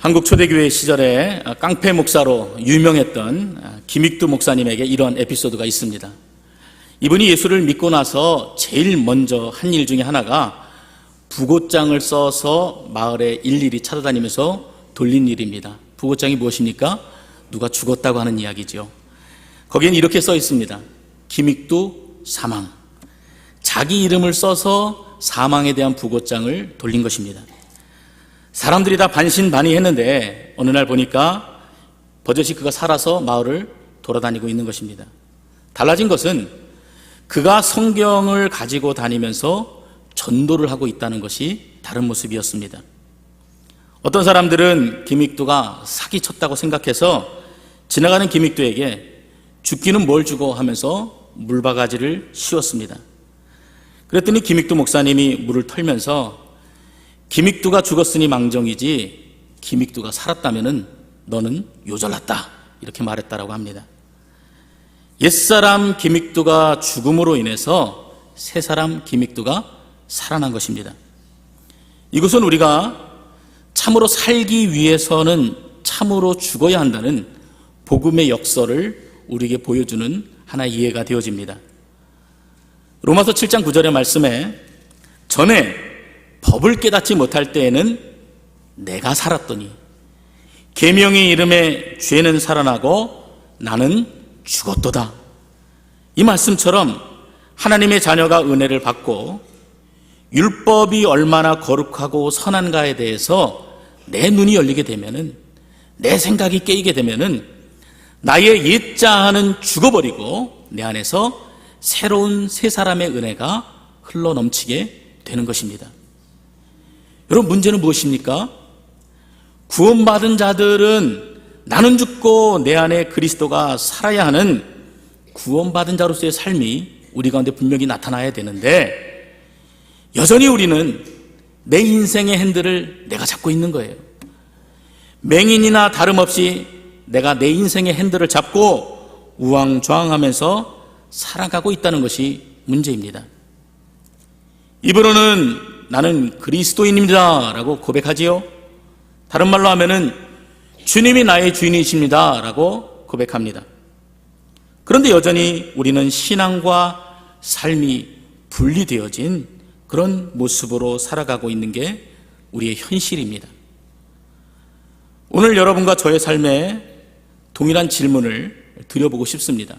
한국 초대교회 시절에 깡패 목사로 유명했던 김익두 목사님에게 이런 에피소드가 있습니다. 이분이 예수를 믿고 나서 제일 먼저 한 일 중에 하나가 부고장을 써서 마을에 일일이 찾아다니면서 돌린 일입니다. 부고장이 무엇입니까? 누가 죽었다고 하는 이야기죠. 거기엔 이렇게 써 있습니다. 김익두 사망. 자기 이름을 써서 사망에 대한 부고장을 돌린 것입니다. 사람들이 다 반신반의했는데 어느 날 보니까 버젓이 그가 살아서 마을을 돌아다니고 있는 것입니다. 달라진 것은 그가 성경을 가지고 다니면서 전도를 하고 있다는 것이 다른 모습이었습니다. 어떤 사람들은 김익두가 사기쳤다고 생각해서 지나가는 김익두에게 죽기는 뭘 주고 하면서 물바가지를 씌웠습니다. 그랬더니 김익두 목사님이 물을 털면서 김익두가 죽었으니 망정이지 김익두가 살았다면 너는 요절났다 이렇게 말했다라고 합니다. 옛사람 김익두가 죽음으로 인해서 새사람 김익두가 살아난 것입니다. 이것은 우리가 참으로 살기 위해서는 참으로 죽어야 한다는 복음의 역설을 우리에게 보여주는 하나의 이해가 되어집니다. 로마서 7장 9절의 말씀에 전에 법을 깨닫지 못할 때에는 내가 살았더니 계명의 이름에 죄는 살아나고 나는 죽었도다. 이 말씀처럼 하나님의 자녀가 은혜를 받고 율법이 얼마나 거룩하고 선한가에 대해서 내 눈이 열리게 되면은, 내 생각이 깨이게 되면은 나의 옛자아는 죽어버리고 내 안에서 새로운 새 사람의 은혜가 흘러넘치게 되는 것입니다. 여러분, 문제는 무엇입니까? 구원받은 자들은 나는 죽고 내 안에 그리스도가 살아야 하는 구원받은 자로서의 삶이 우리 가운데 분명히 나타나야 되는데, 여전히 우리는 내 인생의 핸들을 내가 잡고 있는 거예요. 맹인이나 다름없이 내가 내 인생의 핸들을 잡고 우왕좌왕하면서 살아가고 있다는 것이 문제입니다. 입으로는 나는 그리스도인입니다 라고 고백하지요. 다른 말로 하면은 주님이 나의 주인이십니다 라고 고백합니다. 그런데 여전히 우리는 신앙과 삶이 분리되어진 그런 모습으로 살아가고 있는 게 우리의 현실입니다. 오늘 여러분과 저의 삶에 동일한 질문을 드려보고 싶습니다.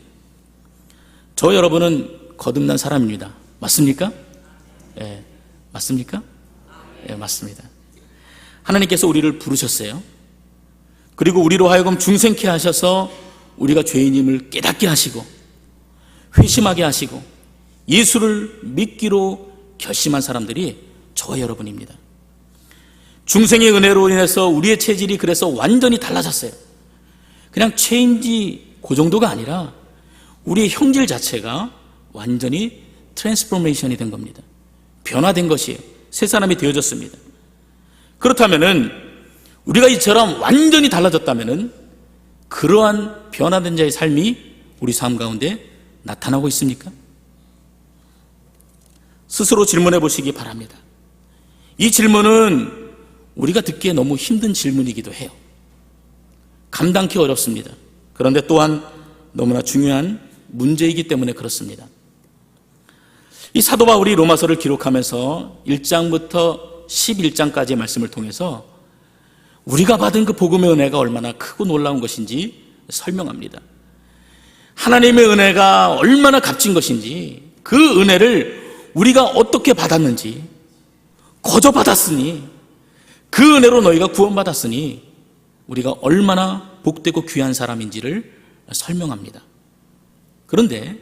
저 여러분은 거듭난 사람입니다. 맞습니까? 네, 맞습니까? 네, 맞습니다. 하나님께서 우리를 부르셨어요. 그리고 우리로 하여금 중생케 하셔서 우리가 죄인임을 깨닫게 하시고 회심하게 하시고 예수를 믿기로 결심한 사람들이 저와 여러분입니다. 중생의 은혜로 인해서 우리의 체질이 그래서 완전히 달라졌어요. 그냥 체인지 그 정도가 아니라 우리의 형질 자체가 완전히 트랜스포메이션이 된 겁니다. 변화된 것이에요. 새 사람이 되어졌습니다. 그렇다면은 우리가 이처럼 완전히 달라졌다면은 그러한 변화된 자의 삶이 우리 삶 가운데 나타나고 있습니까? 스스로 질문해 보시기 바랍니다. 이 질문은 우리가 듣기에 너무 힘든 질문이기도 해요. 감당하기 어렵습니다. 그런데 또한 너무나 중요한 문제이기 때문에 그렇습니다. 이 사도 바울이 로마서를 기록하면서 1장부터 11장까지의 말씀을 통해서 우리가 받은 그 복음의 은혜가 얼마나 크고 놀라운 것인지 설명합니다. 하나님의 은혜가 얼마나 값진 것인지, 그 은혜를 우리가 어떻게 받았는지, 거저 받았으니, 그 은혜로 너희가 구원받았으니 우리가 얼마나 복되고 귀한 사람인지를 설명합니다. 그런데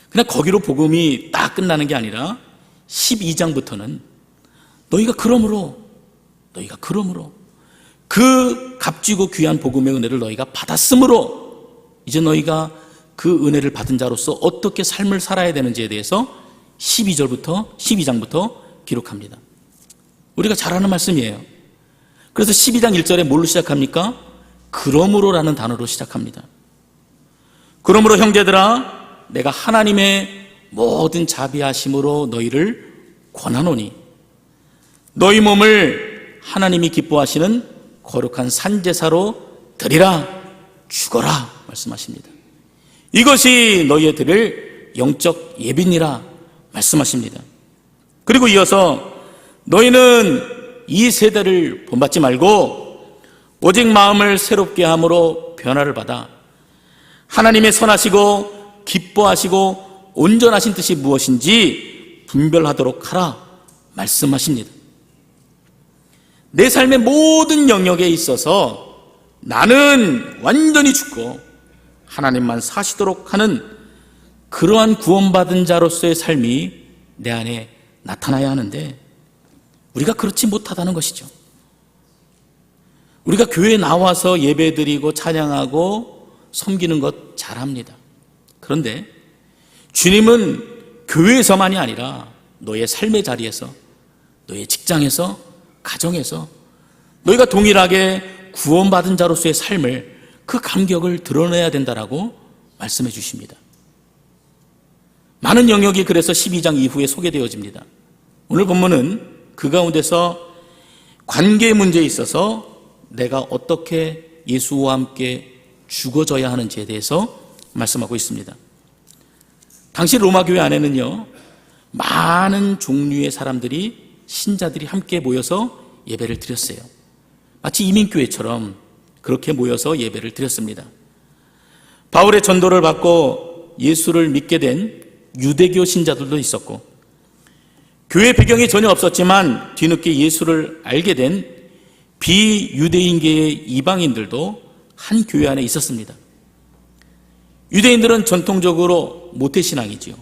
그냥 거기로 복음이 딱 끝나는 게 아니라 12장부터는 너희가 그러므로 그 값지고 귀한 복음의 은혜를 너희가 받았으므로 이제 너희가 그 은혜를 받은 자로서 어떻게 삶을 살아야 되는지에 대해서 12장부터 기록합니다. 우리가 잘 아는 말씀이에요. 그래서 12장 1절에 뭘로 시작합니까? 그러므로라는 단어로 시작합니다. 그러므로 형제들아, 내가 하나님의 모든 자비하심으로 너희를 권하노니 너희 몸을 하나님이 기뻐하시는 거룩한 산제사로 드리라, 죽어라 말씀하십니다. 이것이 너희의 드릴 영적 예비니라 말씀하십니다. 그리고 이어서 너희는 이 세대를 본받지 말고 오직 마음을 새롭게 함으로 변화를 받아 하나님의 선하시고 기뻐하시고 온전하신 뜻이 무엇인지 분별하도록 하라 말씀하십니다. 내 삶의 모든 영역에 있어서 나는 완전히 죽고 하나님만 사시도록 하는 그러한 구원받은 자로서의 삶이 내 안에 나타나야 하는데 우리가 그렇지 못하다는 것이죠. 우리가 교회에 나와서 예배드리고 찬양하고 섬기는 것 잘합니다. 그런데 주님은 교회에서만이 아니라 너의 삶의 자리에서, 너의 직장에서, 가정에서 너희가 동일하게 구원받은 자로서의 삶을, 그 감격을 드러내야 된다라고 말씀해 주십니다. 많은 영역이 그래서 12장 이후에 소개되어집니다. 오늘 본문은 그 가운데서 관계의 문제에 있어서 내가 어떻게 예수와 함께 죽어져야 하는지에 대해서 말씀하고 있습니다. 당시 로마 교회 안에는요, 많은 종류의 사람들이, 신자들이 함께 모여서 예배를 드렸어요. 마치 이민교회처럼 그렇게 모여서 예배를 드렸습니다. 바울의 전도를 받고 예수를 믿게 된 유대교 신자들도 있었고, 교회 배경이 전혀 없었지만 뒤늦게 예수를 알게 된 비유대인계의 이방인들도 한 교회 안에 있었습니다. 유대인들은 전통적으로 모태신앙이지요.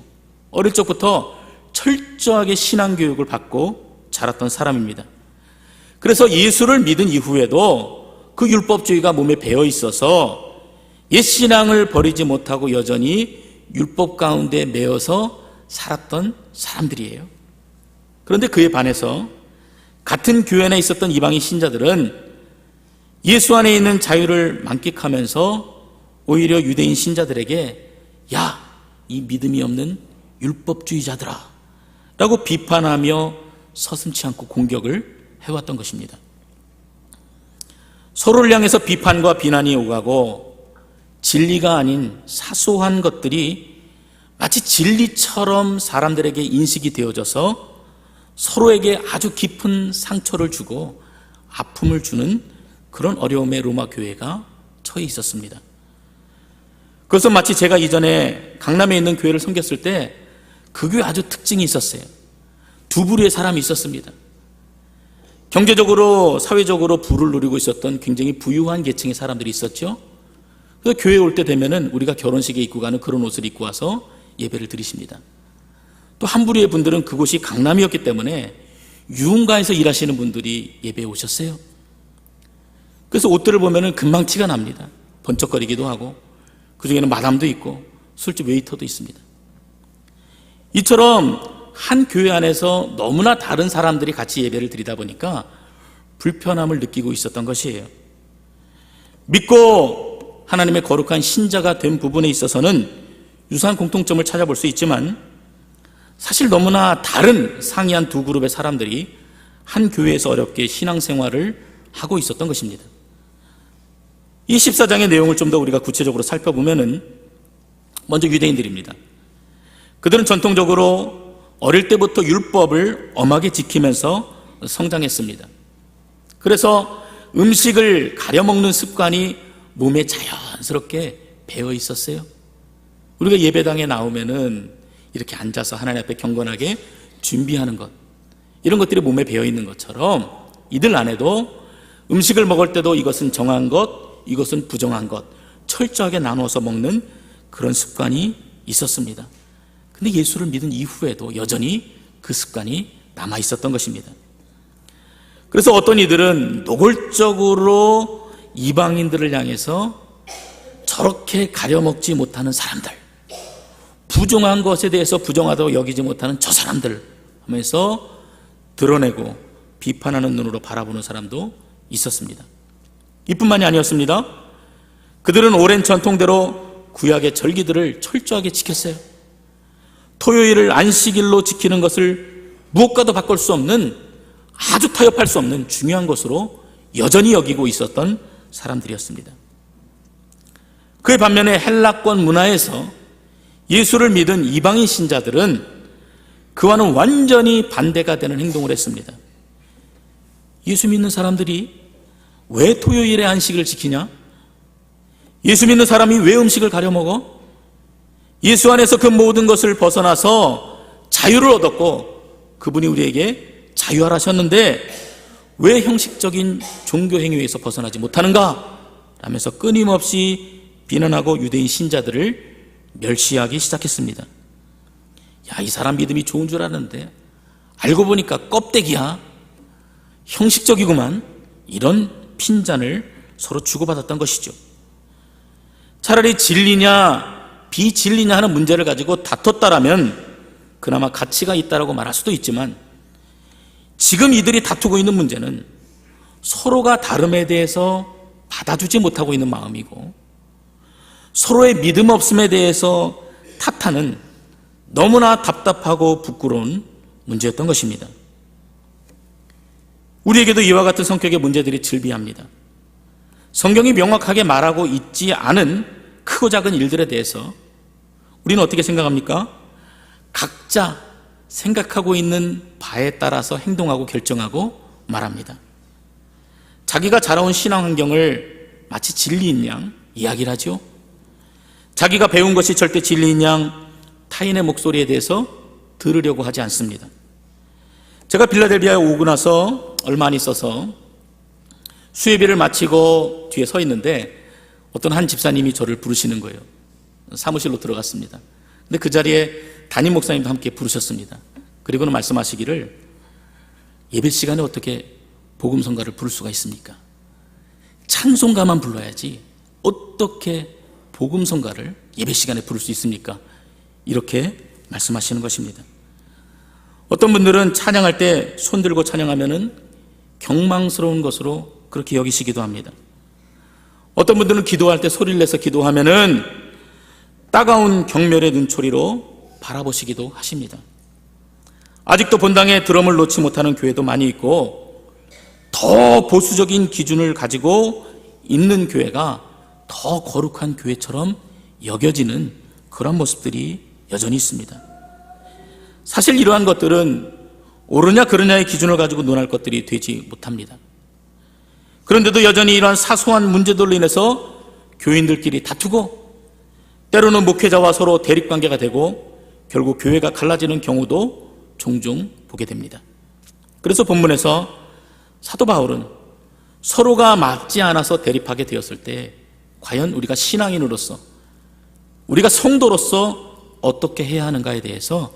어릴 적부터 철저하게 신앙교육을 받고 자랐던 사람입니다. 그래서 예수를 믿은 이후에도 그 율법주의가 몸에 배어 있어서 옛 신앙을 버리지 못하고 여전히 율법 가운데 매여서 살았던 사람들이에요. 그런데 그에 반해서 같은 교회 안에 있었던 이방인 신자들은 예수 안에 있는 자유를 만끽하면서 오히려 유대인 신자들에게 야, 이 믿음이 없는 율법주의자들아 라고 비판하며 서슴지 않고 공격을 해왔던 것입니다. 서로를 향해서 비판과 비난이 오가고 진리가 아닌 사소한 것들이 마치 진리처럼 사람들에게 인식이 되어져서 서로에게 아주 깊은 상처를 주고 아픔을 주는 그런 어려움에 로마 교회가 처해 있었습니다. 그래서 마치 제가 이전에 강남에 있는 교회를 섬겼을 때 그 교회 아주 특징이 있었어요. 두 부류의 사람이 있었습니다. 경제적으로, 사회적으로 부를 누리고 있었던 굉장히 부유한 계층의 사람들이 있었죠. 그래서 교회에 올 때 되면은 우리가 결혼식에 입고 가는 그런 옷을 입고 와서 예배를 드리십니다. 또 한 부류의 분들은 그곳이 강남이었기 때문에 유흥가에서 일하시는 분들이 예배에 오셨어요. 그래서 옷들을 보면은 금방 티가 납니다. 번쩍거리기도 하고, 그 중에는 마담도 있고 술집 웨이터도 있습니다. 이처럼 한 교회 안에서 너무나 다른 사람들이 같이 예배를 드리다 보니까 불편함을 느끼고 있었던 것이에요. 믿고 하나님의 거룩한 신자가 된 부분에 있어서는 유사한 공통점을 찾아볼 수 있지만 사실 너무나 다른 상이한 두 그룹의 사람들이 한 교회에서 어렵게 신앙생활을 하고 있었던 것입니다. 이 14장의 내용을 좀 더 우리가 구체적으로 살펴보면은 먼저 유대인들입니다. 그들은 전통적으로 어릴 때부터 율법을 엄하게 지키면서 성장했습니다. 그래서 음식을 가려 먹는 습관이 몸에 자연스럽게 배어 있었어요. 우리가 예배당에 나오면은 이렇게 앉아서 하나님 앞에 경건하게 준비하는 것, 이런 것들이 몸에 배어 있는 것처럼 이들 안에도 음식을 먹을 때도 이것은 정한 것, 이것은 부정한 것, 철저하게 나누어서 먹는 그런 습관이 있었습니다. 근데 예수를 믿은 이후에도 여전히 그 습관이 남아 있었던 것입니다. 그래서 어떤 이들은 노골적으로 이방인들을 향해서 저렇게 가려먹지 못하는 사람들, 부정한 것에 대해서 부정하다고 여기지 못하는 저 사람들 하면서 드러내고 비판하는 눈으로 바라보는 사람도 있었습니다. 이뿐만이 아니었습니다. 그들은 오랜 전통대로 구약의 절기들을 철저하게 지켰어요. 토요일을 안식일로 지키는 것을 무엇과도 바꿀 수 없는, 아주 타협할 수 없는 중요한 것으로 여전히 여기고 있었던 사람들이었습니다. 그의 반면에 헬라권 문화에서 예수를 믿은 이방인 신자들은 그와는 완전히 반대가 되는 행동을 했습니다. 예수 믿는 사람들이 왜 토요일에 안식을 지키냐? 예수 믿는 사람이 왜 음식을 가려 먹어? 예수 안에서 그 모든 것을 벗어나서 자유를 얻었고 그분이 우리에게 자유하라셨는데 왜 형식적인 종교 행위에서 벗어나지 못하는가? 라면서 끊임없이 비난하고 유대인 신자들을 멸시하기 시작했습니다. 야, 이 사람 믿음이 좋은 줄 알았는데 알고 보니까 껍데기야, 형식적이구만, 이런 핀잔을 서로 주고받았던 것이죠. 차라리 진리냐 비진리냐 하는 문제를 가지고 다퉜다라면 그나마 가치가 있다라고 말할 수도 있지만, 지금 이들이 다투고 있는 문제는 서로가 다름에 대해서 받아주지 못하고 있는 마음이고 서로의 믿음 없음에 대해서 탓하는 너무나 답답하고 부끄러운 문제였던 것입니다. 우리에게도 이와 같은 성격의 문제들이 즐비합니다. 성경이 명확하게 말하고 있지 않은 크고 작은 일들에 대해서 우리는 어떻게 생각합니까? 각자 생각하고 있는 바에 따라서 행동하고 결정하고 말합니다. 자기가 자라온 신앙 환경을 마치 진리인 양 이야기를 하죠. 자기가 배운 것이 절대 진리인 양 타인의 목소리에 대해서 들으려고 하지 않습니다. 제가 필라델피아에 오고 나서 얼마 안 있어서 수예비를 마치고 뒤에 서 있는데 어떤 한 집사님이 저를 부르시는 거예요. 사무실로 들어갔습니다. 근데 그 자리에 담임 목사님도 함께 부르셨습니다. 그리고는 말씀하시기를, 예배 시간에 어떻게 복음성가를 부를 수가 있습니까? 찬송가만 불러야지 어떻게 복음성가를 예배 시간에 부를 수 있습니까? 이렇게 말씀하시는 것입니다. 어떤 분들은 찬양할 때 손 들고 찬양하면은 경망스러운 것으로 그렇게 여기시기도 합니다. 어떤 분들은 기도할 때 소리를 내서 기도하면은 따가운 경멸의 눈초리로 바라보시기도 하십니다. 아직도 본당에 드럼을 놓지 못하는 교회도 많이 있고 더 보수적인 기준을 가지고 있는 교회가 더 거룩한 교회처럼 여겨지는 그런 모습들이 여전히 있습니다. 사실 이러한 것들은 옳으냐 그르냐의 기준을 가지고 논할 것들이 되지 못합니다. 그런데도 여전히 이러한 사소한 문제들로 인해서 교인들끼리 다투고 때로는 목회자와 서로 대립관계가 되고 결국 교회가 갈라지는 경우도 종종 보게 됩니다. 그래서 본문에서 사도 바울은 서로가 맞지 않아서 대립하게 되었을 때 과연 우리가 신앙인으로서, 우리가 성도로서 어떻게 해야 하는가에 대해서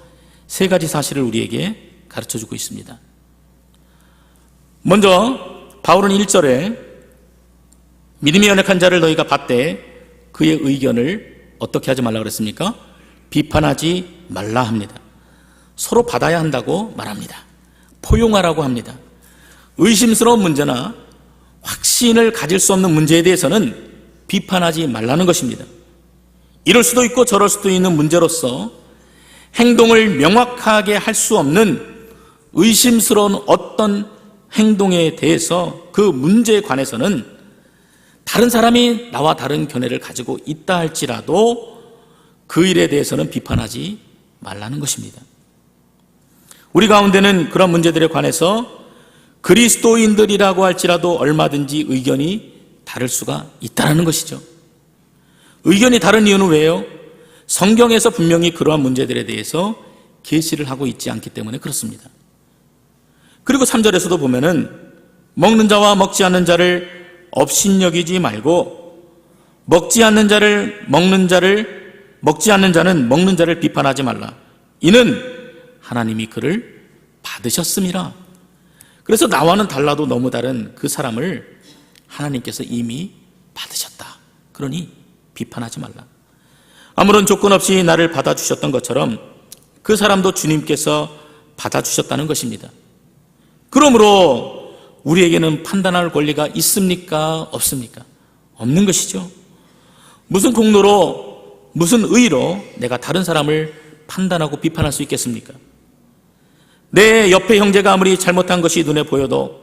세 가지 사실을 우리에게 가르쳐주고 있습니다. 먼저 바울은 1절에 믿음이 연약한 자를 너희가 받되 그의 의견을 어떻게 하지 말라 그랬습니까? 비판하지 말라 합니다. 서로 받아야 한다고 말합니다. 포용하라고 합니다. 의심스러운 문제나 확신을 가질 수 없는 문제에 대해서는 비판하지 말라는 것입니다. 이럴 수도 있고 저럴 수도 있는 문제로서 행동을 명확하게 할 수 없는 의심스러운 어떤 행동에 대해서 그 문제에 관해서는 다른 사람이 나와 다른 견해를 가지고 있다 할지라도 그 일에 대해서는 비판하지 말라는 것입니다. 우리 가운데는 그런 문제들에 관해서 그리스도인들이라고 할지라도 얼마든지 의견이 다를 수가 있다는 것이죠. 의견이 다른 이유는 왜요? 성경에서 분명히 그러한 문제들에 대해서 계시를 하고 있지 않기 때문에 그렇습니다. 그리고 3절에서도 보면은 먹는 자와 먹지 않는 자를 업신여기지 말고 먹지 않는 자는 먹는 자를 비판하지 말라. 이는 하나님이 그를 받으셨음이라. 그래서 나와는 달라도 너무 다른 그 사람을 하나님께서 이미 받으셨다. 그러니 비판하지 말라. 아무런 조건 없이 나를 받아주셨던 것처럼 그 사람도 주님께서 받아주셨다는 것입니다. 그러므로 우리에게는 판단할 권리가 있습니까? 없습니까? 없는 것이죠. 무슨 공로로, 무슨 의의로 내가 다른 사람을 판단하고 비판할 수 있겠습니까? 내 옆에 형제가 아무리 잘못한 것이 눈에 보여도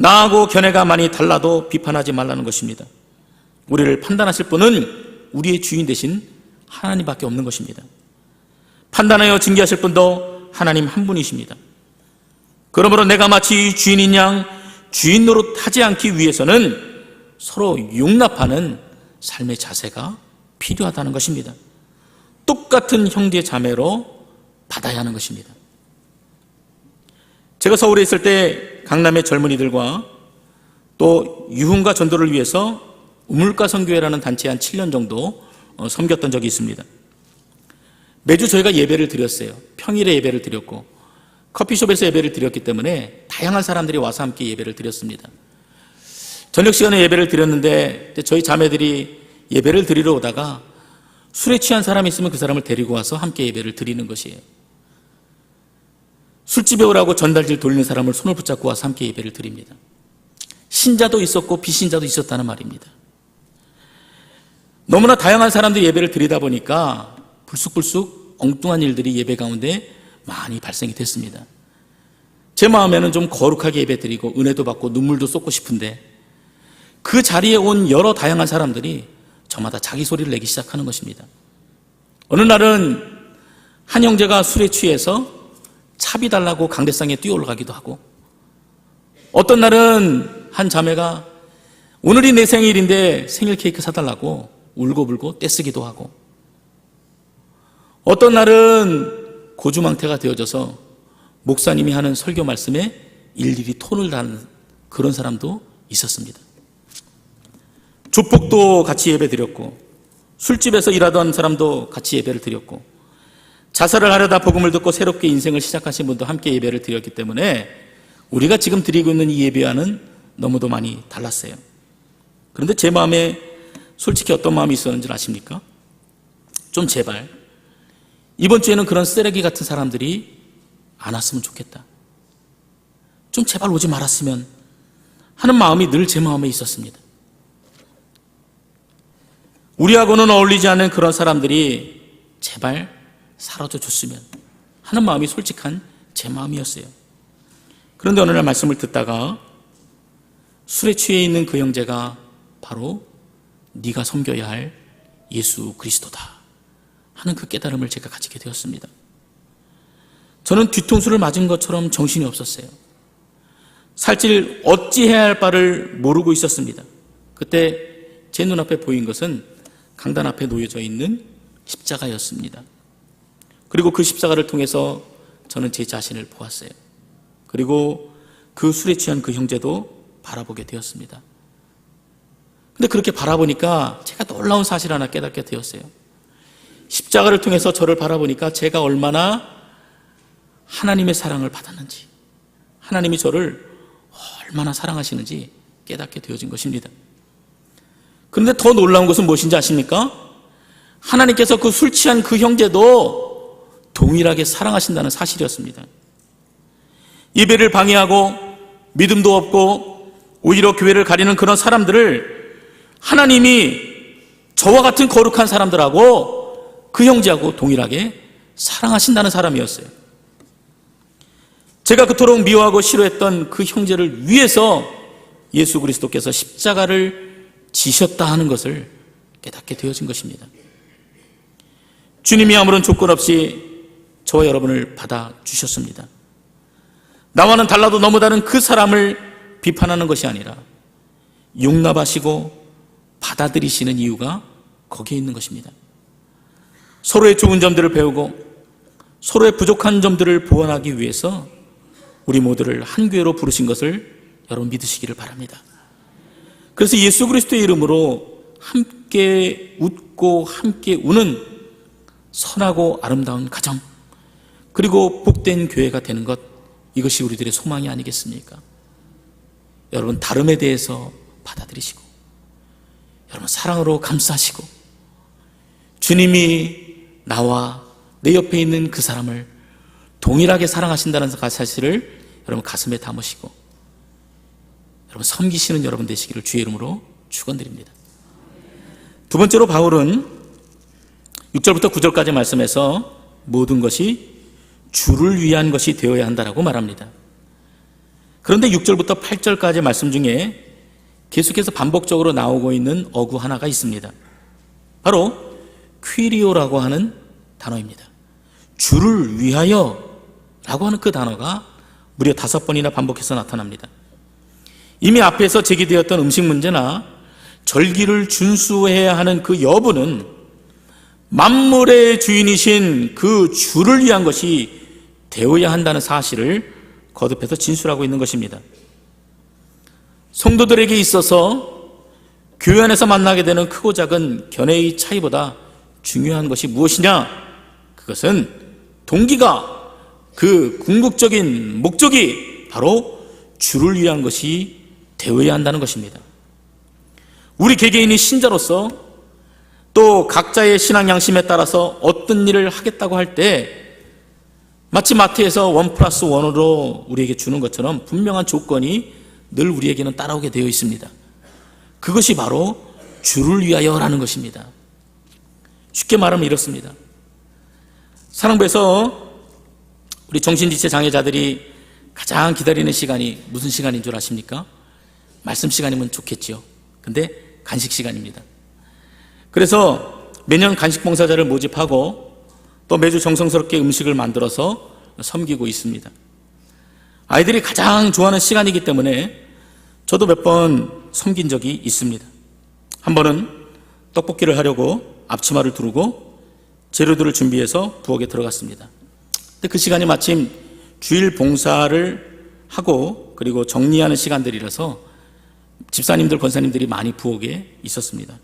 나하고 견해가 많이 달라도 비판하지 말라는 것입니다. 우리를 판단하실 분은 우리의 주인 대신 하나님밖에 없는 것입니다. 판단하여 징계하실 분도 하나님 한 분이십니다. 그러므로 내가 마치 주인인 양 주인 노릇하지 않기 위해서는 서로 용납하는 삶의 자세가 필요하다는 것입니다. 똑같은 형제 자매로 받아야 하는 것입니다. 제가 서울에 있을 때 강남의 젊은이들과 또 유흥과 전도를 위해서 우물가 선교회라는 단체에 한 7년 정도 섬겼던 적이 있습니다. 매주 저희가 예배를 드렸어요. 평일에 예배를 드렸고 커피숍에서 예배를 드렸기 때문에 다양한 사람들이 와서 함께 예배를 드렸습니다. 저녁 시간에 예배를 드렸는데 저희 자매들이 예배를 드리러 오다가 술에 취한 사람이 있으면 그 사람을 데리고 와서 함께 예배를 드리는 것이에요. 술집에 오라고 전달질 돌리는 사람을 손을 붙잡고 와서 함께 예배를 드립니다. 신자도 있었고 비신자도 있었다는 말입니다. 너무나 다양한 사람들이 예배를 드리다 보니까 불쑥불쑥 엉뚱한 일들이 예배 가운데 많이 발생이 됐습니다. 제 마음에는 좀 거룩하게 예배 드리고 은혜도 받고 눈물도 쏟고 싶은데 그 자리에 온 여러 다양한 사람들이 저마다 자기 소리를 내기 시작하는 것입니다. 어느 날은 한 형제가 술에 취해서 차비 달라고 강대상에 뛰어 올라가기도 하고, 어떤 날은 한 자매가 오늘이 내 생일인데 생일 케이크 사달라고 울고불고 떼쓰기도 하고, 어떤 날은 고주망태가 되어져서 목사님이 하는 설교 말씀에 일일이 톤을 다는 그런 사람도 있었습니다. 조폭도 같이 예배 드렸고, 술집에서 일하던 사람도 같이 예배를 드렸고, 자살을 하려다 복음을 듣고 새롭게 인생을 시작하신 분도 함께 예배를 드렸기 때문에 우리가 지금 드리고 있는 이 예배와는 너무도 많이 달랐어요. 그런데 제 마음에 솔직히 어떤 마음이 있었는지 아십니까? 좀 제발 이번 주에는 그런 쓰레기 같은 사람들이 안 왔으면 좋겠다, 좀 제발 오지 말았으면 하는 마음이 늘 제 마음에 있었습니다. 우리하고는 어울리지 않는 그런 사람들이 제발 사라져 줬으면 하는 마음이 솔직한 제 마음이었어요. 그런데 어느 날 말씀을 듣다가 술에 취해 있는 그 형제가 바로 네가 섬겨야 할 예수 그리스도다 하는 그 깨달음을 제가 가지게 되었습니다. 저는 뒤통수를 맞은 것처럼 정신이 없었어요. 살길 어찌해야 할 바를 모르고 있었습니다. 그때 제 눈앞에 보인 것은 강단 앞에 놓여져 있는 십자가였습니다. 그리고 그 십자가를 통해서 저는 제 자신을 보았어요. 그리고 그 술에 취한 그 형제도 바라보게 되었습니다. 근데 그렇게 바라보니까 제가 놀라운 사실 하나 깨닫게 되었어요. 십자가를 통해서 저를 바라보니까 제가 얼마나 하나님의 사랑을 받았는지, 하나님이 저를 얼마나 사랑하시는지 깨닫게 되어진 것입니다. 그런데 더 놀라운 것은 무엇인지 아십니까? 하나님께서 그 술 취한 그 형제도 동일하게 사랑하신다는 사실이었습니다. 예배를 방해하고 믿음도 없고 오히려 교회를 가리는 그런 사람들을 하나님이 저와 같은 거룩한 사람들하고 그 형제하고 동일하게 사랑하신다는 사람이었어요. 제가 그토록 미워하고 싫어했던 그 형제를 위해서 예수 그리스도께서 십자가를 지셨다 하는 것을 깨닫게 되어진 것입니다. 주님이 아무런 조건 없이 저와 여러분을 받아주셨습니다. 나와는 달라도 너무 다른 그 사람을 비판하는 것이 아니라 용납하시고 받아들이시는 이유가 거기에 있는 것입니다. 서로의 좋은 점들을 배우고 서로의 부족한 점들을 보완하기 위해서 우리 모두를 한 교회로 부르신 것을 여러분 믿으시기를 바랍니다. 그래서 예수 그리스도의 이름으로 함께 웃고 함께 우는 선하고 아름다운 가정, 그리고 복된 교회가 되는 것, 이것이 우리들의 소망이 아니겠습니까? 여러분 다름에 대해서 받아들이시고 여러분 사랑으로 감싸시고 주님이 나와 내 옆에 있는 그 사람을 동일하게 사랑하신다는 사실을 여러분 가슴에 담으시고 여러분 섬기시는 여러분 되시기를 주의 이름으로 축원드립니다. 두 번째로 바울은 6절부터 9절까지 말씀에서 모든 것이 주를 위한 것이 되어야 한다라고 말합니다. 그런데 6절부터 8절까지 말씀 중에 계속해서 반복적으로 나오고 있는 어구 하나가 있습니다. 바로 퀴리오라고 하는 단어입니다. 주를 위하여 라고 하는 그 단어가 무려 5번이나 반복해서 나타납니다. 이미 앞에서 제기되었던 음식 문제나 절기를 준수해야 하는 그 여부는 만물의 주인이신 그 주를 위한 것이 되어야 한다는 사실을 거듭해서 진술하고 있는 것입니다. 성도들에게 있어서 교회 안에서 만나게 되는 크고 작은 견해의 차이보다 중요한 것이 무엇이냐? 그것은 동기가, 그 궁극적인 목적이 바로 주를 위한 것이 되어야 한다는 것입니다. 우리 개개인이 신자로서 또 각자의 신앙 양심에 따라서 어떤 일을 하겠다고 할 때 마치 마트에서 1+1으로 우리에게 주는 것처럼 분명한 조건이 늘 우리에게는 따라오게 되어 있습니다. 그것이 바로 주를 위하여라는 것입니다. 쉽게 말하면 이렇습니다. 사랑부에서 우리 정신지체 장애자들이 가장 기다리는 시간이 무슨 시간인 줄 아십니까? 말씀 시간이면 좋겠지요. 근데 간식 시간입니다. 그래서 매년 간식 봉사자를 모집하고 또 매주 정성스럽게 음식을 만들어서 섬기고 있습니다. 아이들이 가장 좋아하는 시간이기 때문에 저도 몇 번 섬긴 적이 있습니다. 한 번은 떡볶이를 하려고 앞치마를 두르고 재료들을 준비해서 부엌에 들어갔습니다. 근데 그 시간이 마침 주일 봉사를 하고 그리고 정리하는 시간들이라서 집사님들, 권사님들이 많이 부엌에 있었습니다.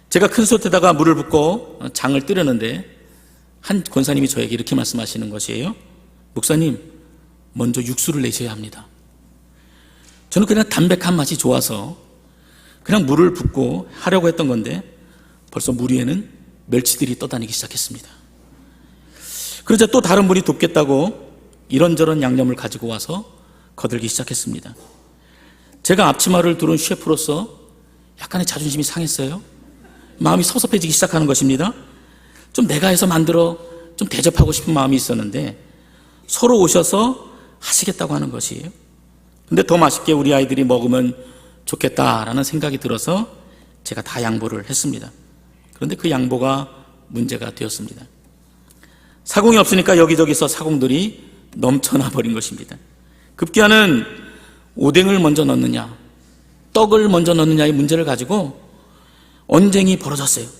제가 큰 솥에다가 물을 붓고 장을 뜨려는데 한 권사님이 저에게 이렇게 말씀하시는 것이에요. 목사님, 먼저 육수를 내셔야 합니다. 저는 그냥 담백한 맛이 좋아서 그냥 물을 붓고 하려고 했던 건데 벌써 물 위에는 멸치들이 떠다니기 시작했습니다. 그러자 또 다른 분이 돕겠다고 이런저런 양념을 가지고 와서 거들기 시작했습니다. 제가 앞치마를 두른 셰프로서 약간의 자존심이 상했어요. 마음이 섭섭해지기 시작하는 것입니다. 좀 내가 해서 만들어 좀 대접하고 싶은 마음이 있었는데 서로 오셔서 하시겠다고 하는 것이에요. 근데 더 맛있게 우리 아이들이 먹으면 좋겠다라는 생각이 들어서 제가 다 양보를 했습니다. 그런데 그 양보가 문제가 되었습니다. 사공이 없으니까 여기저기서 사공들이 넘쳐나 버린 것입니다. 급기야는 오뎅을 먼저 넣느냐 떡을 먼저 넣느냐의 문제를 가지고 언쟁이 벌어졌어요.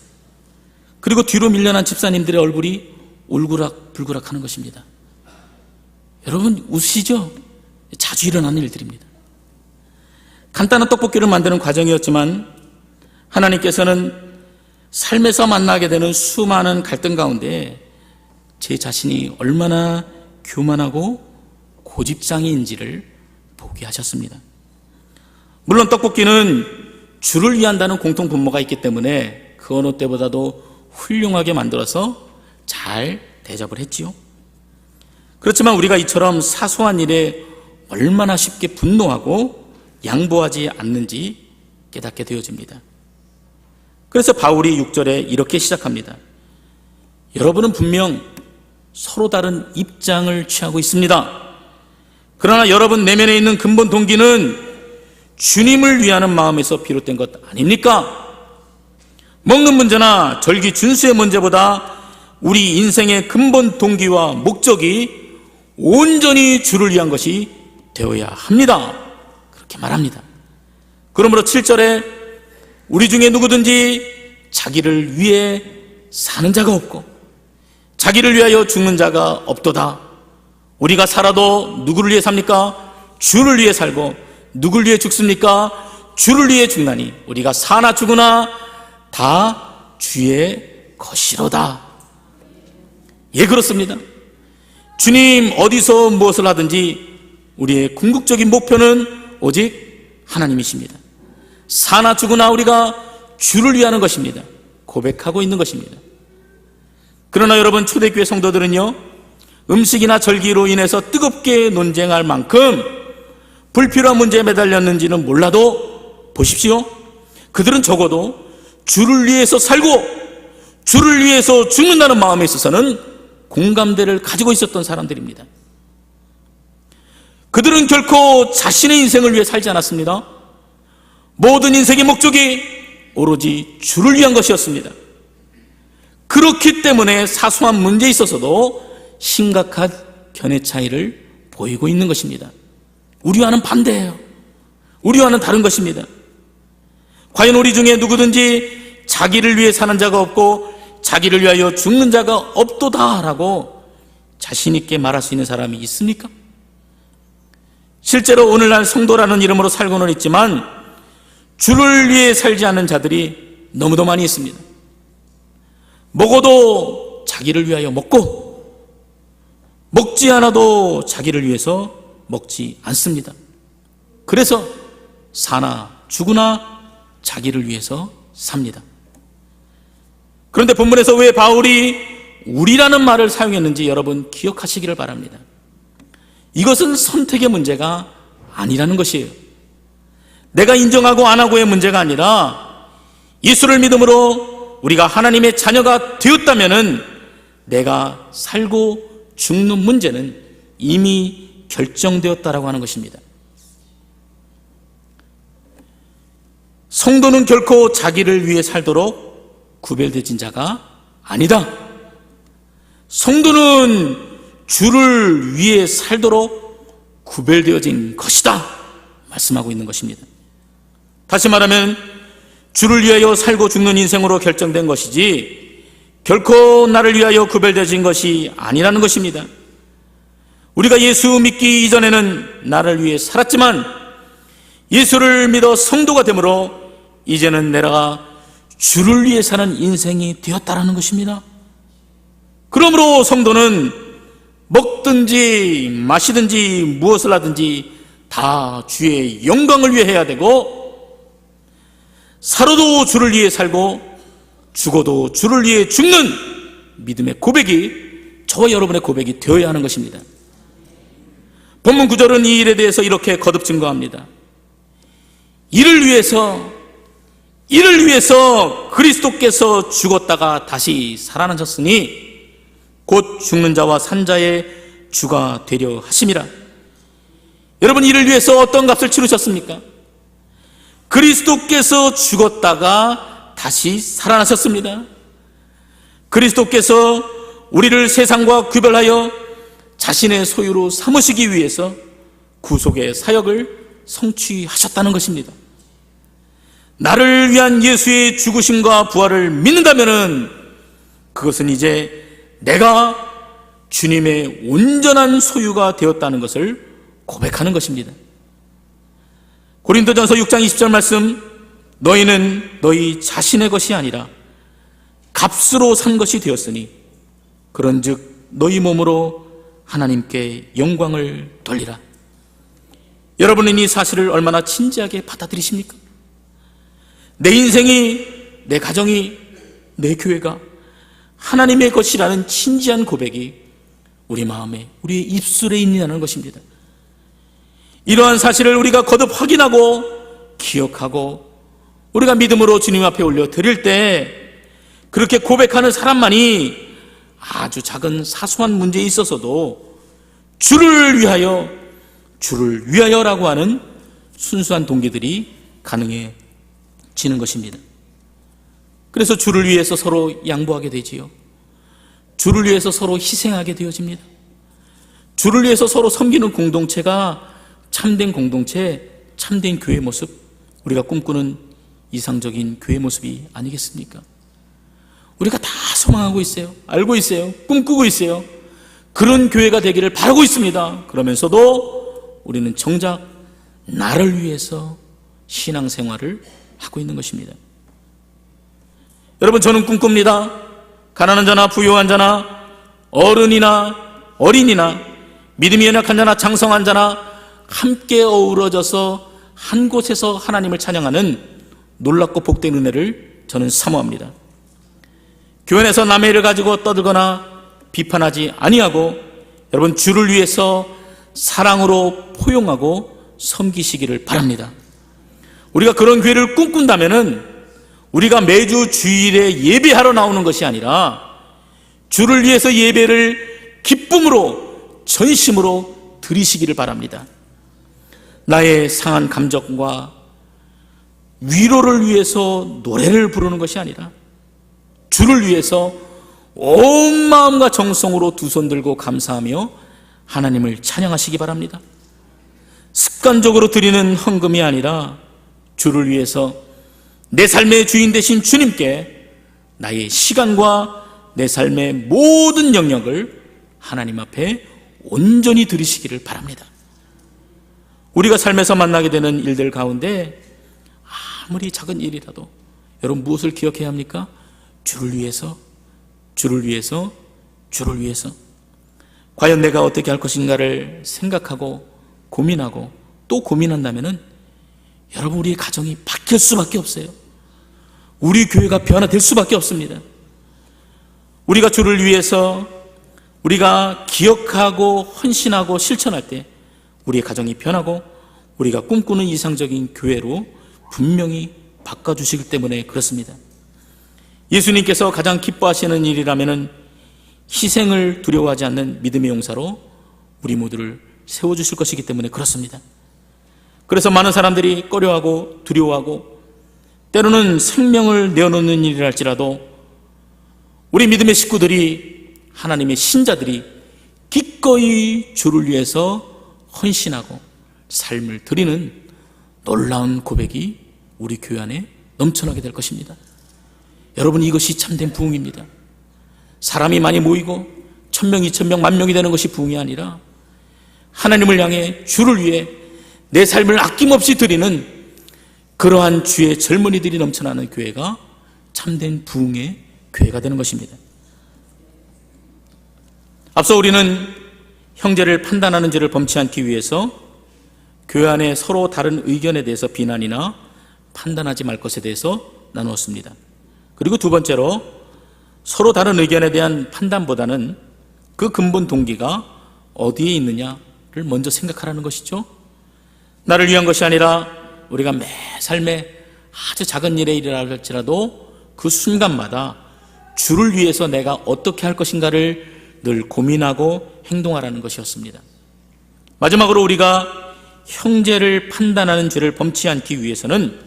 그리고 뒤로 밀려난 집사님들의 얼굴이 울그락불그락 하는 것입니다. 여러분 웃으시죠? 자주 일어나는 일들입니다. 간단한 떡볶이를 만드는 과정이었지만 하나님께서는 삶에서 만나게 되는 수많은 갈등 가운데 제 자신이 얼마나 교만하고 고집장애인지를 보게 하셨습니다. 물론 떡볶이는 주를 위한다는 공통 분모가 있기 때문에 그 어느 때보다도 훌륭하게 만들어서 잘 대접을 했지요. 그렇지만 우리가 이처럼 사소한 일에 얼마나 쉽게 분노하고 양보하지 않는지 깨닫게 되어집니다. 그래서 바울이 6절에 이렇게 시작합니다. 여러분은 분명 서로 다른 입장을 취하고 있습니다. 그러나 여러분 내면에 있는 근본 동기는 주님을 위하는 마음에서 비롯된 것 아닙니까? 먹는 문제나 절기 준수의 문제보다 우리 인생의 근본 동기와 목적이 온전히 주를 위한 것이 되어야 합니다. 그렇게 말합니다. 그러므로 7절에 우리 중에 누구든지 자기를 위해 사는 자가 없고 자기를 위하여 죽는 자가 없도다. 우리가 살아도 누구를 위해 삽니까? 주를 위해 살고 누구를 위해 죽습니까? 주를 위해 죽나니 우리가 사나 죽으나 다 주의 것이로다. 예, 그렇습니다. 주님 어디서 무엇을 하든지 우리의 궁극적인 목표는 오직 하나님이십니다. 사나 죽으나 우리가 주를 위하는 것입니다. 고백하고 있는 것입니다. 그러나 여러분, 초대교회 성도들은요, 음식이나 절기로 인해서 뜨겁게 논쟁할 만큼 불필요한 문제에 매달렸는지는 몰라도 보십시오. 그들은 적어도 주를 위해서 살고 주를 위해서 죽는다는 마음에 있어서는 공감대를 가지고 있었던 사람들입니다. 그들은 결코 자신의 인생을 위해 살지 않았습니다. 모든 인생의 목적이 오로지 주를 위한 것이었습니다. 그렇기 때문에 사소한 문제에 있어서도 심각한 견해 차이를 보이고 있는 것입니다. 우리와는 반대예요. 우리와는 다른 것입니다. 과연 우리 중에 누구든지 자기를 위해 사는 자가 없고 자기를 위하여 죽는 자가 없도다라고 자신 있게 말할 수 있는 사람이 있습니까? 실제로 오늘날 성도라는 이름으로 살고는 있지만 주를 위해 살지 않는 자들이 너무도 많이 있습니다. 먹어도 자기를 위하여 먹고 먹지 않아도 자기를 위해서 먹지 않습니다. 그래서 사나 죽으나 자기를 위해서 삽니다. 그런데 본문에서 왜 바울이 우리라는 말을 사용했는지 여러분 기억하시기를 바랍니다. 이것은 선택의 문제가 아니라는 것이에요. 내가 인정하고 안 하고의 문제가 아니라 예수를 믿음으로 우리가 하나님의 자녀가 되었다면은 내가 살고 죽는 문제는 이미 결정되었다라고 하는 것입니다. 성도는 결코 자기를 위해 살도록 구별되진 자가 아니다. 성도는 주를 위해 살도록 구별되어진 것이다 말씀하고 있는 것입니다. 다시 말하면 주를 위하여 살고 죽는 인생으로 결정된 것이지 결코 나를 위하여 구별되어진 것이 아니라는 것입니다. 우리가 예수 믿기 이전에는 나를 위해 살았지만 예수를 믿어 성도가 되므로 이제는 내가 주를 위해 사는 인생이 되었다라는 것입니다. 그러므로 성도는 먹든지 마시든지 무엇을 하든지 다 주의 영광을 위해 해야 되고 살아도 주를 위해 살고 죽어도 주를 위해 죽는 믿음의 고백이 저와 여러분의 고백이 되어야 하는 것입니다. 본문 9절은 이 일에 대해서 이렇게 거듭 증거합니다. 이를 위해서 그리스도께서 죽었다가 다시 살아나셨으니 곧 죽는 자와 산 자의 주가 되려 하심이라. 여러분, 이를 위해서 어떤 값을 치르셨습니까? 그리스도께서 죽었다가 다시 살아나셨습니다. 그리스도께서 우리를 세상과 구별하여 자신의 소유로 삼으시기 위해서 구속의 사역을 성취하셨다는 것입니다. 나를 위한 예수의 죽으심과 부활을 믿는다면 그것은 이제 내가 주님의 온전한 소유가 되었다는 것을 고백하는 것입니다. 고린도전서 6장 20절 말씀, 너희는 너희 자신의 것이 아니라 값으로 산 것이 되었으니 그런즉 너희 몸으로 하나님께 영광을 돌리라. 여러분은 이 사실을 얼마나 진지하게 받아들이십니까? 내 인생이, 내 가정이, 내 교회가 하나님의 것이라는 진지한 고백이 우리 마음에, 우리의 입술에 있느냐는 것입니다. 이러한 사실을 우리가 거듭 확인하고 기억하고 우리가 믿음으로 주님 앞에 올려 드릴 때 그렇게 고백하는 사람만이 아주 작은 사소한 문제에 있어서도 주를 위하여라고 하는 순수한 동기들이 가능해지는 것입니다. 그래서 주를 위해서 서로 양보하게 되지요. 주를 위해서 서로 희생하게 되어집니다. 주를 위해서 서로 섬기는 공동체가 참된 공동체, 참된 교회 모습, 우리가 꿈꾸는 이상적인 교회 모습이 아니겠습니까? 우리가 다 소망하고 있어요. 알고 있어요. 꿈꾸고 있어요. 그런 교회가 되기를 바라고 있습니다. 그러면서도 우리는 정작 나를 위해서 신앙생활을 하고 있는 것입니다. 여러분, 저는 꿈꿉니다. 가난한 자나 부유한 자나 어른이나 어린이나 믿음이 연약한 자나 장성한 자나 함께 어우러져서 한 곳에서 하나님을 찬양하는 놀랍고 복된 은혜를 저는 사모합니다. 교회 내에서 남의 일을 가지고 떠들거나 비판하지 아니하고 여러분, 주를 위해서 사랑으로 포용하고 섬기시기를 바랍니다. 우리가 그런 교회를 꿈꾼다면은 우리가 매주 주일에 예배하러 나오는 것이 아니라 주를 위해서 예배를 기쁨으로 전심으로 드리시기를 바랍니다. 나의 상한 감정과 위로를 위해서 노래를 부르는 것이 아니라 주를 위해서 온 마음과 정성으로 두 손 들고 감사하며 하나님을 찬양하시기 바랍니다. 습관적으로 드리는 헌금이 아니라 주를 위해서 내 삶의 주인 되신 주님께 나의 시간과 내 삶의 모든 영역을 하나님 앞에 온전히 드리시기를 바랍니다. 우리가 삶에서 만나게 되는 일들 가운데 아무리 작은 일이라도 여러분 무엇을 기억해야 합니까? 주를 위해서, 주를 위해서, 주를 위해서. 과연 내가 어떻게 할 것인가를 생각하고 고민하고 또 고민한다면은 여러분 우리의 가정이 바뀔 수밖에 없어요. 우리 교회가 변화될 수밖에 없습니다. 우리가 주를 위해서 우리가 기억하고 헌신하고 실천할 때 우리의 가정이 변하고 우리가 꿈꾸는 이상적인 교회로 분명히 바꿔주시기 때문에 그렇습니다. 예수님께서 가장 기뻐하시는 일이라면 희생을 두려워하지 않는 믿음의 용사로 우리 모두를 세워주실 것이기 때문에 그렇습니다. 그래서 많은 사람들이 꺼려하고 두려워하고 때로는 생명을 내어놓는 일이랄지라도 우리 믿음의 식구들이, 하나님의 신자들이 기꺼이 주를 위해서 헌신하고 삶을 드리는 놀라운 고백이 우리 교회 안에 넘쳐나게 될 것입니다. 여러분, 이것이 참된 부흥입니다. 사람이 많이 모이고 1000명, 2000명, 10,000명이 되는 것이 부흥이 아니라 하나님을 향해 주를 위해 내 삶을 아낌없이 드리는 그러한 주의 젊은이들이 넘쳐나는 교회가 참된 부흥의 교회가 되는 것입니다. 앞서 우리는 형제를 판단하는 죄를 범치 않기 위해서 교회 안에 서로 다른 의견에 대해서 비난이나 판단하지 말 것에 대해서 나누었습니다. 그리고 두 번째로 서로 다른 의견에 대한 판단보다는 그 근본 동기가 어디에 있느냐를 먼저 생각하라는 것이죠. 나를 위한 것이 아니라 우리가 매 삶에 아주 작은 일에 일어날지라도 그 순간마다 주를 위해서 내가 어떻게 할 것인가를 늘 고민하고 행동하라는 것이었습니다. 마지막으로 우리가 형제를 판단하는 죄를 범치 않기 위해서는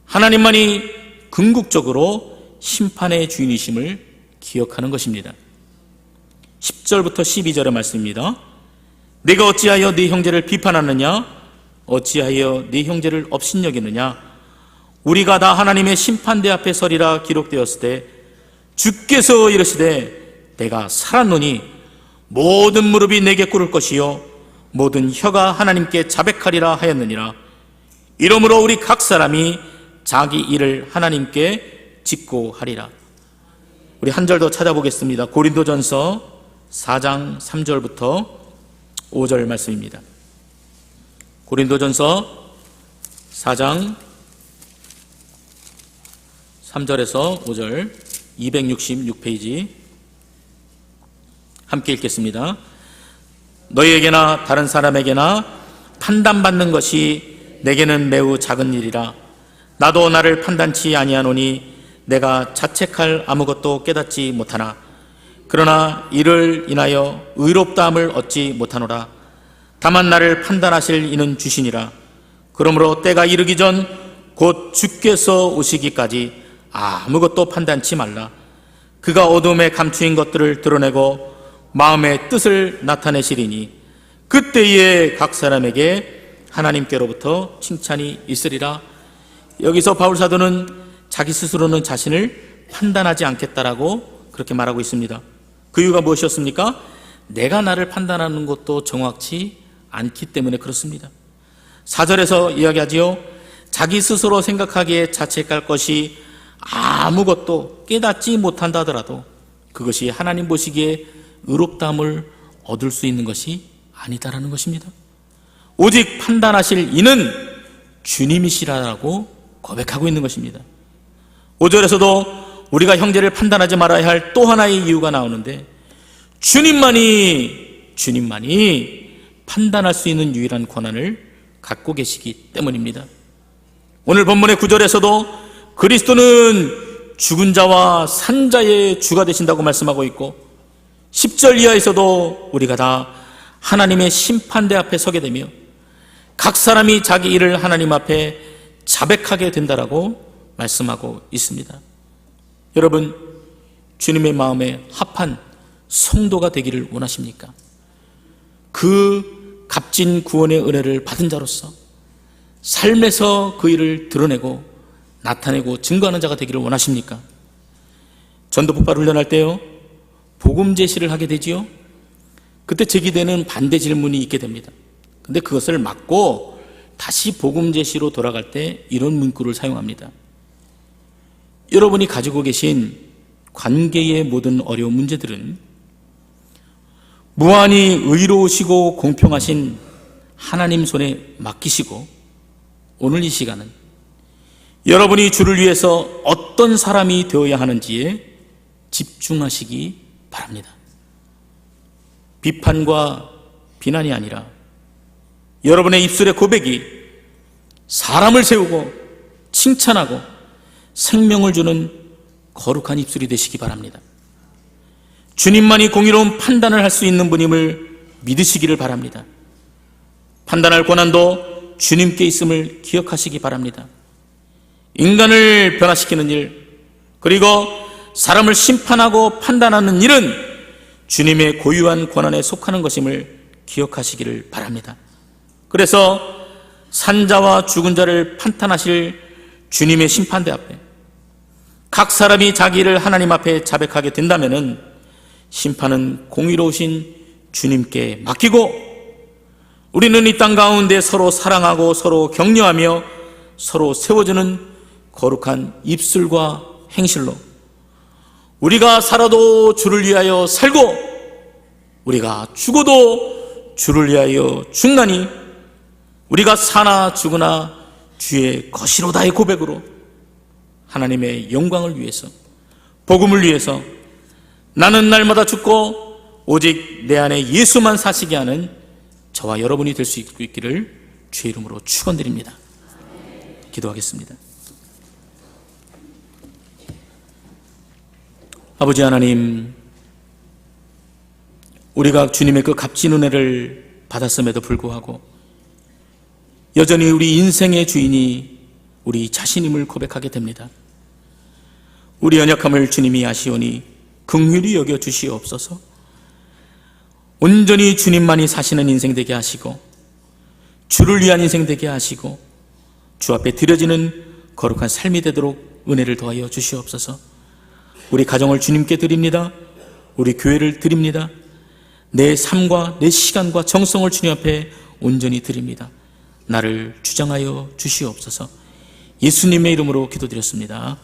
하나님만이 궁극적으로 심판의 주인이심을 기억하는 것입니다. 10절부터 12절의 말씀입니다. 내가 어찌하여 네 형제를 비판하느냐? 어찌하여 네 형제를 업신여기느냐? 우리가 다 하나님의 심판대 앞에 서리라 기록되었을 때 주께서 이르시되 내가 살았노니 모든 무릎이 내게 꿇을 것이요 모든 혀가 하나님께 자백하리라 하였느니라. 이러므로 우리 각 사람이 자기 일을 하나님께 짓고 하리라. 우리 한 절 더 찾아보겠습니다. 고린도전서 4장 3절부터 5절 말씀입니다. 고린도전서 4장 3절에서 5절 266페이지 함께 읽겠습니다. 너희에게나 다른 사람에게나 판단받는 것이 내게는 매우 작은 일이라. 나도 나를 판단치 아니하노니 내가 자책할 아무것도 깨닫지 못하나 그러나 이를 인하여 의롭다함을 얻지 못하노라. 다만 나를 판단하실 이는 주시니라. 그러므로 때가 이르기 전 곧 주께서 오시기까지 아무것도 판단치 말라. 그가 어둠에 감추인 것들을 드러내고 마음의 뜻을 나타내시리니 그때에 각 사람에게 하나님께로부터 칭찬이 있으리라. 여기서 바울 사도는 자기 스스로는 자신을 판단하지 않겠다라고 그렇게 말하고 있습니다. 그 이유가 무엇이었습니까? 내가 나를 판단하는 것도 정확치 않기 때문에 그렇습니다. 4절에서 이야기하지요. 자기 스스로 생각하기에 자책할 것이 아무것도 깨닫지 못한다 하더라도 그것이 하나님 보시기에 의롭다함을 얻을 수 있는 것이 아니다라는 것입니다. 오직 판단하실 이는 주님이시라고 고백하고 있는 것입니다. 5절에서도 우리가 형제를 판단하지 말아야 할 또 하나의 이유가 나오는데 주님만이 판단할 수 있는 유일한 권한을 갖고 계시기 때문입니다. 오늘 본문의 9절에서도 그리스도는 죽은 자와 산 자의 주가 되신다고 말씀하고 있고 10절 이하에서도 우리가 다 하나님의 심판대 앞에 서게 되며 각 사람이 자기 일을 하나님 앞에 자백하게 된다라고 말씀하고 있습니다. 여러분, 주님의 마음에 합한 성도가 되기를 원하십니까? 그 값진 구원의 은혜를 받은 자로서 삶에서 그 일을 드러내고 나타내고 증거하는 자가 되기를 원하십니까? 전도 폭발 훈련할 때요, 복음 제시를 하게 되지요. 그때 제기되는 반대 질문이 있게 됩니다. 근데 그것을 막고 다시 복음 제시로 돌아갈 때 이런 문구를 사용합니다. 여러분이 가지고 계신 관계의 모든 어려운 문제들은 무한히 의로우시고 공평하신 하나님 손에 맡기시고, 오늘 이 시간은 여러분이 주를 위해서 어떤 사람이 되어야 하는지에 집중하시기 바랍니다. 비판과 비난이 아니라 여러분의 입술의 고백이 사람을 세우고 칭찬하고 생명을 주는 거룩한 입술이 되시기 바랍니다. 주님만이 공의로운 판단을 할 수 있는 분임을 믿으시기를 바랍니다. 판단할 권한도 주님께 있음을 기억하시기 바랍니다. 인간을 변화시키는 일, 그리고 사람을 심판하고 판단하는 일은 주님의 고유한 권한에 속하는 것임을 기억하시기를 바랍니다. 그래서 산자와 죽은 자를 판단하실 주님의 심판대 앞에 각 사람이 자기 일을 하나님 앞에 자백하게 된다면은 심판은 공의로우신 주님께 맡기고, 우리는 이 땅 가운데 서로 사랑하고 서로 격려하며 서로 세워주는 거룩한 입술과 행실로 우리가 살아도 주를 위하여 살고 우리가 죽어도 주를 위하여 죽나니 우리가 사나 죽으나 주의 것이로다의 고백으로 하나님의 영광을 위해서, 복음을 위해서 나는 날마다 죽고 오직 내 안에 예수만 사시게 하는 저와 여러분이 될 수 있기를 주의 이름으로 축원드립니다. 기도하겠습니다. 아버지 하나님, 우리가 주님의 그 값진 은혜를 받았음에도 불구하고 여전히 우리 인생의 주인이 우리 자신임을 고백하게 됩니다. 우리 연약함을 주님이 아시오니 긍휼히 여겨 주시옵소서. 온전히 주님만이 사시는 인생 되게 하시고 주를 위한 인생 되게 하시고 주 앞에 드려지는 거룩한 삶이 되도록 은혜를 더하여 주시옵소서. 우리 가정을 주님께 드립니다. 우리 교회를 드립니다. 내 삶과 내 시간과 정성을 주님 앞에 온전히 드립니다. 나를 주장하여 주시옵소서. 예수님의 이름으로 기도드렸습니다.